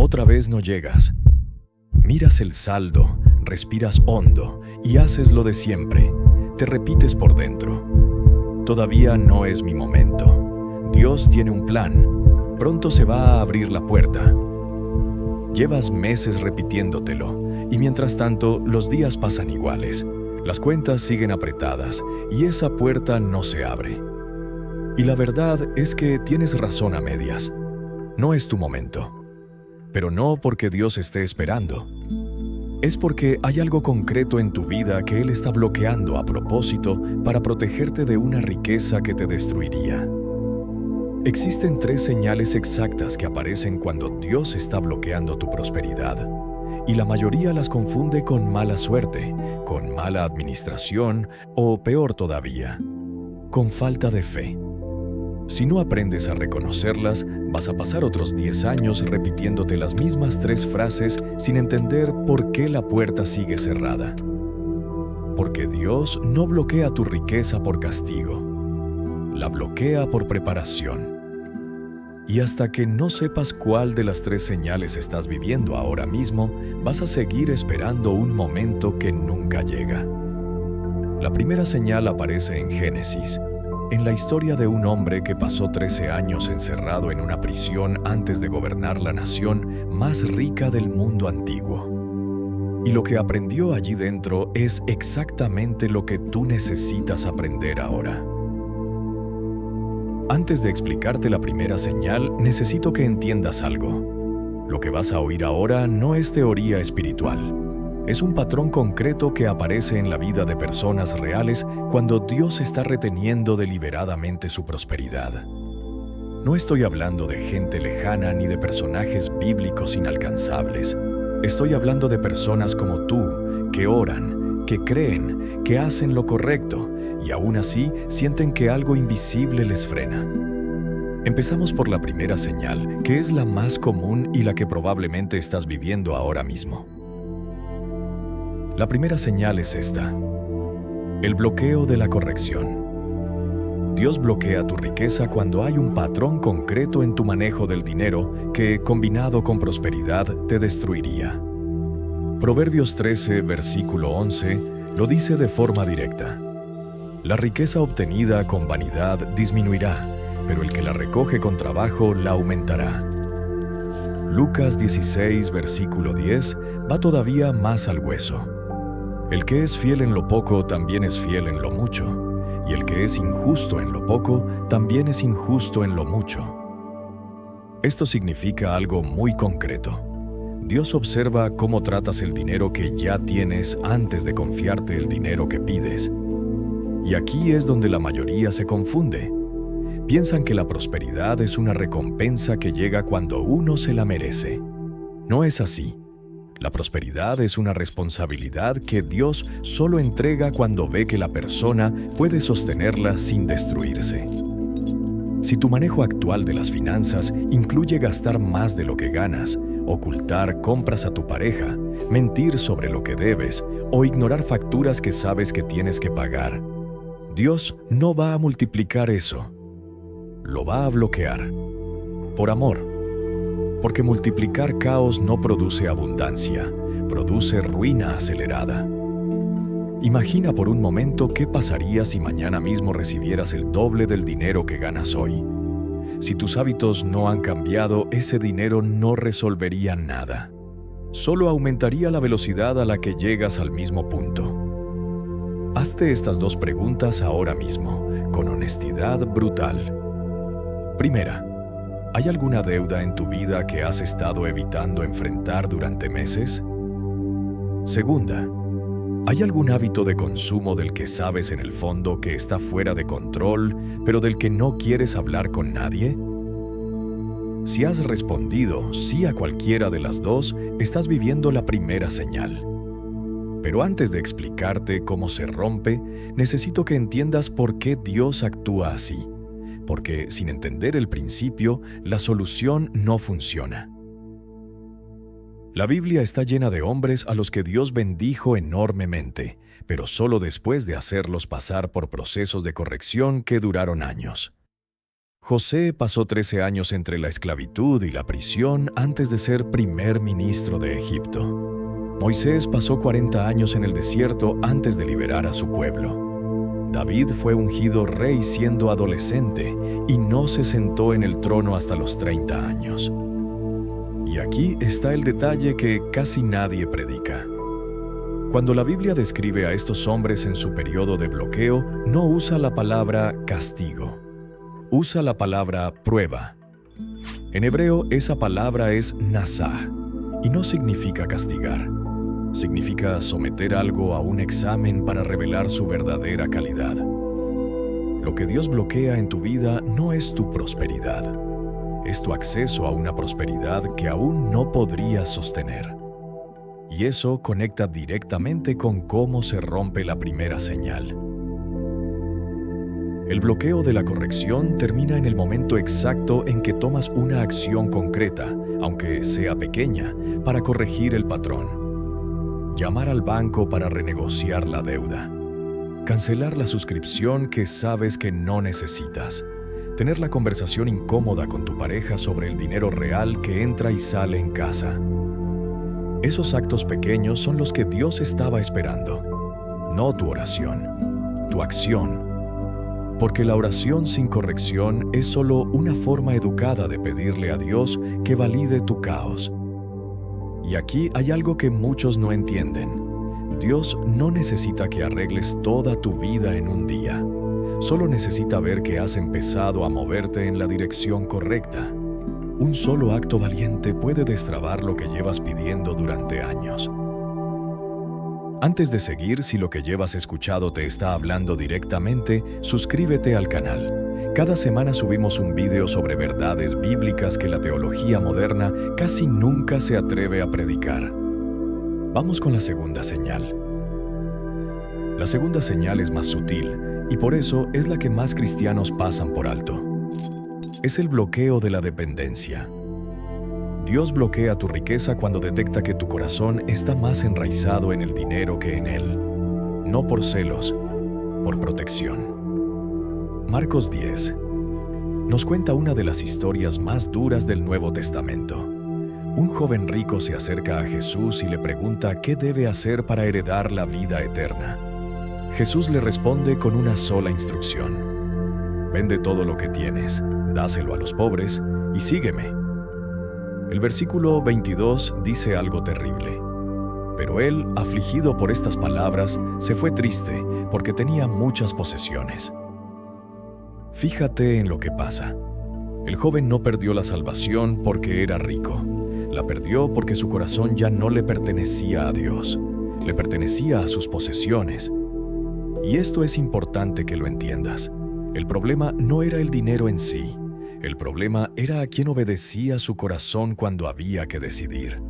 Otra vez no llegas. Miras el saldo, respiras hondo y haces lo de siempre. Te repites por dentro: todavía no es mi momento. Dios tiene un plan. Pronto se va a abrir la puerta. Llevas meses repitiéndotelo, y mientras tanto los días pasan iguales. Las cuentas siguen apretadas y esa puerta no se abre. Y la verdad es que tienes razón a medias. No es tu momento. Pero no porque Dios esté esperando. Es porque hay algo concreto en tu vida que Él está bloqueando a propósito para protegerte de una riqueza que te destruiría. Existen 3 señales exactas que aparecen cuando Dios está bloqueando tu prosperidad. Y la mayoría las confunde con mala suerte, con mala administración o, peor todavía, con falta de fe. Si no aprendes a reconocerlas, vas a pasar otros 10 años repitiéndote las mismas 3 frases sin entender por qué la puerta sigue cerrada. Porque Dios no bloquea tu riqueza por castigo, la bloquea por preparación. Y hasta que no sepas cuál de las 3 señales estás viviendo ahora mismo, vas a seguir esperando un momento que nunca llega. La primera señal aparece en Génesis, en la historia de un hombre que pasó 13 años encerrado en una prisión antes de gobernar la nación más rica del mundo antiguo. Y lo que aprendió allí dentro es exactamente lo que tú necesitas aprender ahora. Antes de explicarte la primera señal, necesito que entiendas algo. Lo que vas a oír ahora no es teoría espiritual. Es un patrón concreto que aparece en la vida de personas reales cuando Dios está reteniendo deliberadamente su prosperidad. No estoy hablando de gente lejana ni de personajes bíblicos inalcanzables. Estoy hablando de personas como tú, que oran, que creen, que hacen lo correcto y aún así sienten que algo invisible les frena. Empezamos por la primera señal, que es la más común y la que probablemente estás viviendo ahora mismo. La primera señal es esta: el bloqueo de la corrección. Dios bloquea tu riqueza cuando hay un patrón concreto en tu manejo del dinero que, combinado con prosperidad, te destruiría. Proverbios 13, versículo 11, lo dice de forma directa: la riqueza obtenida con vanidad disminuirá, pero el que la recoge con trabajo la aumentará. Lucas 16, versículo 10, va todavía más al hueso. El que es fiel en lo poco también es fiel en lo mucho, y el que es injusto en lo poco también es injusto en lo mucho. Esto significa algo muy concreto. Dios observa cómo tratas el dinero que ya tienes antes de confiarte el dinero que pides. Y aquí es donde la mayoría se confunde. Piensan que la prosperidad es una recompensa que llega cuando uno se la merece. No es así. La prosperidad es una responsabilidad que Dios solo entrega cuando ve que la persona puede sostenerla sin destruirse. Si tu manejo actual de las finanzas incluye gastar más de lo que ganas, ocultar compras a tu pareja, mentir sobre lo que debes o ignorar facturas que sabes que tienes que pagar, Dios no va a multiplicar eso. Lo va a bloquear. Por amor. Porque multiplicar caos no produce abundancia, produce ruina acelerada. Imagina por un momento qué pasaría si mañana mismo recibieras el doble del dinero que ganas hoy. Si tus hábitos no han cambiado, ese dinero no resolvería nada. Solo aumentaría la velocidad a la que llegas al mismo punto. Hazte estas 2 preguntas ahora mismo, con honestidad brutal. Primera, ¿hay alguna deuda en tu vida que has estado evitando enfrentar durante meses? Segunda, ¿hay algún hábito de consumo del que sabes en el fondo que está fuera de control, pero del que no quieres hablar con nadie? Si has respondido sí a cualquiera de las 2, estás viviendo la primera señal. Pero antes de explicarte cómo se rompe, necesito que entiendas por qué Dios actúa así. Porque sin entender el principio, la solución no funciona. La Biblia está llena de hombres a los que Dios bendijo enormemente, pero solo después de hacerlos pasar por procesos de corrección que duraron años. José pasó 13 años entre la esclavitud y la prisión antes de ser primer ministro de Egipto. Moisés pasó 40 años en el desierto antes de liberar a su pueblo. David fue ungido rey siendo adolescente y no se sentó en el trono hasta los 30 años. Y aquí está el detalle que casi nadie predica. Cuando la Biblia describe a estos hombres en su periodo de bloqueo, no usa la palabra castigo. Usa la palabra prueba. En hebreo, esa palabra es nasah, y no significa castigar. Significa someter algo a un examen para revelar su verdadera calidad. Lo que Dios bloquea en tu vida no es tu prosperidad. Es tu acceso a una prosperidad que aún no podrías sostener. Y eso conecta directamente con cómo se rompe la primera señal. El bloqueo de la corrección termina en el momento exacto en que tomas una acción concreta, aunque sea pequeña, para corregir el patrón. Llamar al banco para renegociar la deuda. Cancelar la suscripción que sabes que no necesitas. Tener la conversación incómoda con tu pareja sobre el dinero real que entra y sale en casa. Esos actos pequeños son los que Dios estaba esperando. No tu oración, tu acción. Porque la oración sin corrección es solo una forma educada de pedirle a Dios que valide tu caos. Y aquí hay algo que muchos no entienden. Dios no necesita que arregles toda tu vida en un día. Solo necesita ver que has empezado a moverte en la dirección correcta. Un solo acto valiente puede destrabar lo que llevas pidiendo durante años. Antes de seguir, si lo que llevas escuchado te está hablando directamente, suscríbete al canal. Cada semana subimos un video sobre verdades bíblicas que la teología moderna casi nunca se atreve a predicar. Vamos con la segunda señal. La segunda señal es más sutil y por eso es la que más cristianos pasan por alto. Es el bloqueo de la dependencia. Dios bloquea tu riqueza cuando detecta que tu corazón está más enraizado en el dinero que en Él. No por celos, por protección. Marcos 10 nos cuenta una de las historias más duras del Nuevo Testamento. Un joven rico se acerca a Jesús y le pregunta qué debe hacer para heredar la vida eterna. Jesús le responde con una sola instrucción. Vende todo lo que tienes, dáselo a los pobres y sígueme. El versículo 22 dice algo terrible. Pero él, afligido por estas palabras, se fue triste porque tenía muchas posesiones. Fíjate en lo que pasa. El joven no perdió la salvación porque era rico. La perdió porque su corazón ya no le pertenecía a Dios. Le pertenecía a sus posesiones. Y esto es importante que lo entiendas. El problema no era el dinero en sí. El problema era a quien obedecía su corazón cuando había que decidir.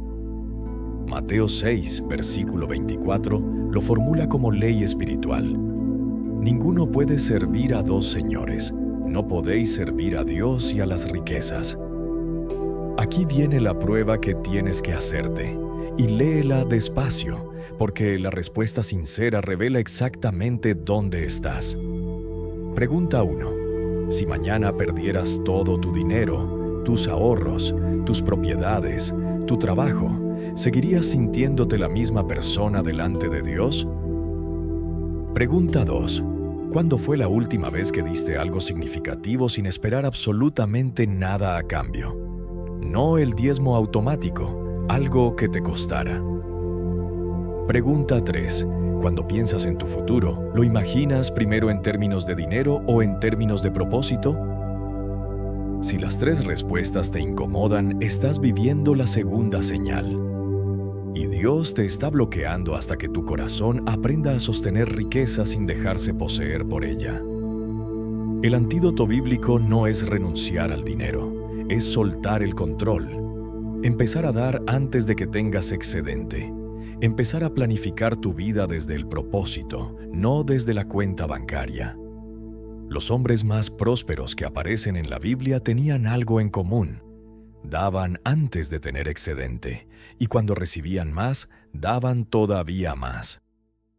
Mateo 6, versículo 24, lo formula como ley espiritual. Ninguno puede servir a dos señores. No podéis servir a Dios y a las riquezas. Aquí viene la prueba que tienes que hacerte, y léela despacio, porque la respuesta sincera revela exactamente dónde estás. Pregunta 1. Si mañana perdieras todo tu dinero, tus ahorros, tus propiedades, tu trabajo, ¿seguirías sintiéndote la misma persona delante de Dios? Pregunta 2. ¿Cuándo fue la última vez que diste algo significativo sin esperar absolutamente nada a cambio? No el diezmo automático, algo que te costara. Pregunta 3. Cuando piensas en tu futuro, ¿lo imaginas primero en términos de dinero o en términos de propósito? Si las 3 respuestas te incomodan, estás viviendo la segunda señal. Y Dios te está bloqueando hasta que tu corazón aprenda a sostener riqueza sin dejarse poseer por ella. El antídoto bíblico no es renunciar al dinero, es soltar el control. Empezar a dar antes de que tengas excedente. Empezar a planificar tu vida desde el propósito, no desde la cuenta bancaria. Los hombres más prósperos que aparecen en la Biblia tenían algo en común. Daban antes de tener excedente, y cuando recibían más, daban todavía más.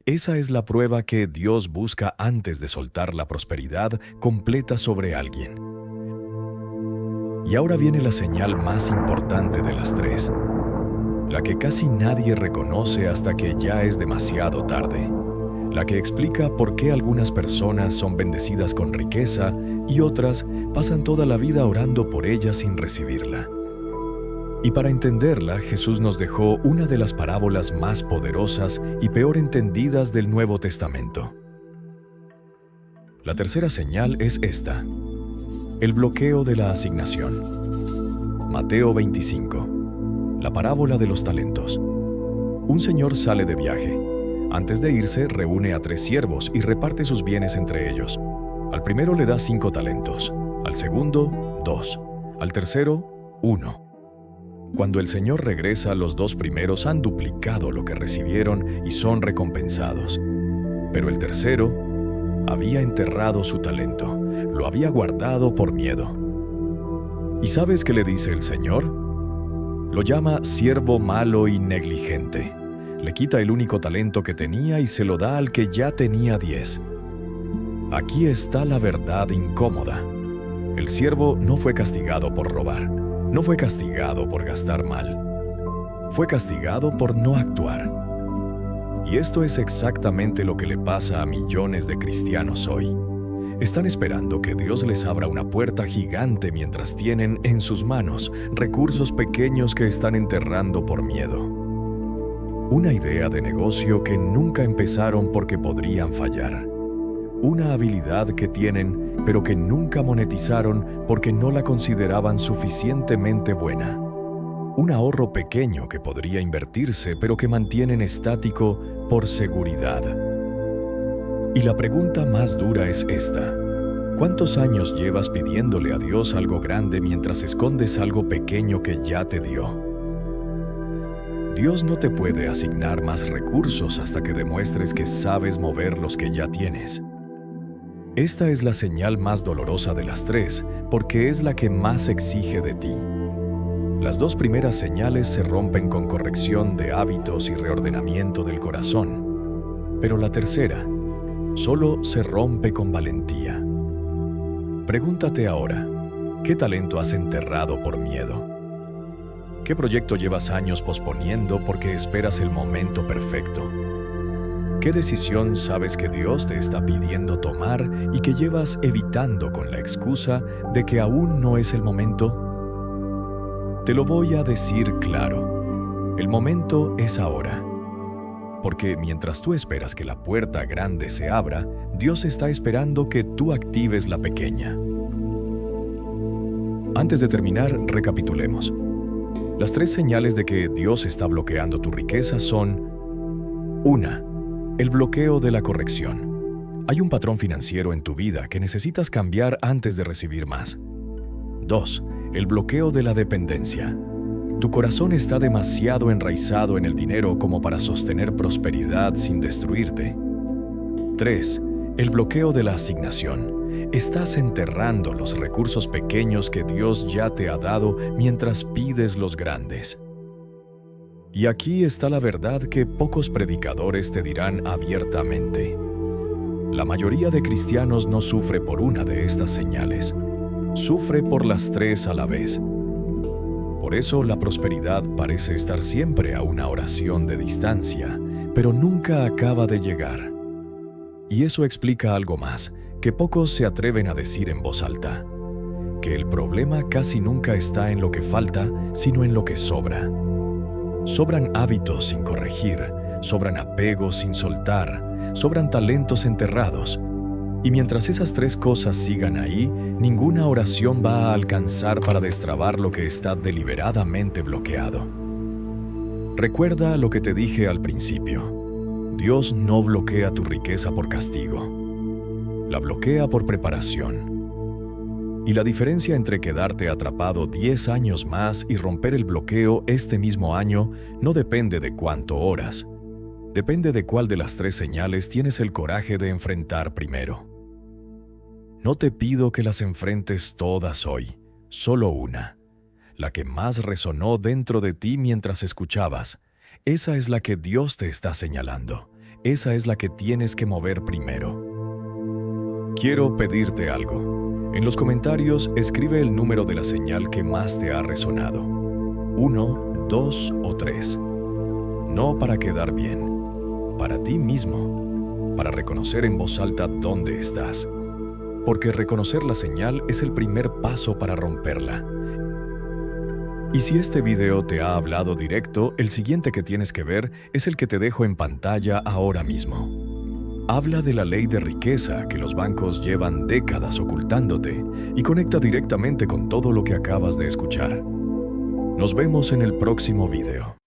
Esa es la prueba que Dios busca antes de soltar la prosperidad completa sobre alguien. Y ahora viene la señal más importante de las tres, la que casi nadie reconoce hasta que ya es demasiado tarde, la que explica por qué algunas personas son bendecidas con riqueza y otras pasan toda la vida orando por ella sin recibirla. Y para entenderla, Jesús nos dejó una de las parábolas más poderosas y peor entendidas del Nuevo Testamento. La tercera señal es esta: el bloqueo de la asignación. Mateo 25. La parábola de los talentos. Un señor sale de viaje. Antes de irse, reúne a 3 siervos y reparte sus bienes entre ellos. Al primero le da 5 talentos, al segundo 2, al tercero 1. Cuando el señor regresa, los 2 primeros han duplicado lo que recibieron y son recompensados. Pero el tercero había enterrado su talento, lo había guardado por miedo. ¿Y sabes qué le dice el Señor? Lo llama siervo malo y negligente. Le quita el único talento que tenía y se lo da al que ya tenía 10. Aquí está la verdad incómoda. El siervo no fue castigado por robar, no fue castigado por gastar mal, fue castigado por no actuar. Y esto es exactamente lo que le pasa a millones de cristianos hoy. Están esperando que Dios les abra una puerta gigante mientras tienen en sus manos recursos pequeños que están enterrando por miedo. Una idea de negocio que nunca empezaron porque podrían fallar. Una habilidad que tienen, pero que nunca monetizaron porque no la consideraban suficientemente buena. Un ahorro pequeño que podría invertirse, pero que mantienen estático por seguridad. Y la pregunta más dura es esta: ¿cuántos años llevas pidiéndole a Dios algo grande mientras escondes algo pequeño que ya te dio? Dios no te puede asignar más recursos hasta que demuestres que sabes mover los que ya tienes. Esta es la señal más dolorosa de las 3, porque es la que más exige de ti. Las 2 primeras señales se rompen con corrección de hábitos y reordenamiento del corazón, pero la tercera solo se rompe con valentía. Pregúntate ahora, ¿qué talento has enterrado por miedo? ¿Qué proyecto llevas años posponiendo porque esperas el momento perfecto? ¿Qué decisión sabes que Dios te está pidiendo tomar y que llevas evitando con la excusa de que aún no es el momento? Te lo voy a decir claro. El momento es ahora. Porque mientras tú esperas que la puerta grande se abra, Dios está esperando que tú actives la pequeña. Antes de terminar, recapitulemos. Las 3 señales de que Dios está bloqueando tu riqueza son: 1. El bloqueo de la corrección. Hay un patrón financiero en tu vida que necesitas cambiar antes de recibir más. 2. El bloqueo de la dependencia. Tu corazón está demasiado enraizado en el dinero como para sostener prosperidad sin destruirte. 3. El bloqueo de la asignación. Estás enterrando los recursos pequeños que Dios ya te ha dado mientras pides los grandes. Y aquí está la verdad que pocos predicadores te dirán abiertamente. La mayoría de cristianos no sufre por una de estas señales. Sufre por las 3 a la vez. Por eso la prosperidad parece estar siempre a una oración de distancia, pero nunca acaba de llegar. Y eso explica algo más, que pocos se atreven a decir en voz alta: que el problema casi nunca está en lo que falta, sino en lo que sobra. Sobran hábitos sin corregir, sobran apegos sin soltar, sobran talentos enterrados. Y mientras esas 3 cosas sigan ahí, ninguna oración va a alcanzar para destrabar lo que está deliberadamente bloqueado. Recuerda lo que te dije al principio. Dios no bloquea tu riqueza por castigo. La bloquea por preparación. Y la diferencia entre quedarte atrapado 10 años más y romper el bloqueo este mismo año no depende de cuánto oras. Depende de cuál de las 3 señales tienes el coraje de enfrentar primero. No te pido que las enfrentes todas hoy, solo una. La que más resonó dentro de ti mientras escuchabas. Esa es la que Dios te está señalando. Esa es la que tienes que mover primero. Quiero pedirte algo. En los comentarios, escribe el número de la señal que más te ha resonado. 1, 2 o 3. No para quedar bien, para ti mismo, para reconocer en voz alta dónde estás. Porque reconocer la señal es el primer paso para romperla. Y si este video te ha hablado directo, el siguiente que tienes que ver es el que te dejo en pantalla ahora mismo. Habla de la ley de riqueza que los bancos llevan décadas ocultándote y conecta directamente con todo lo que acabas de escuchar. Nos vemos en el próximo video.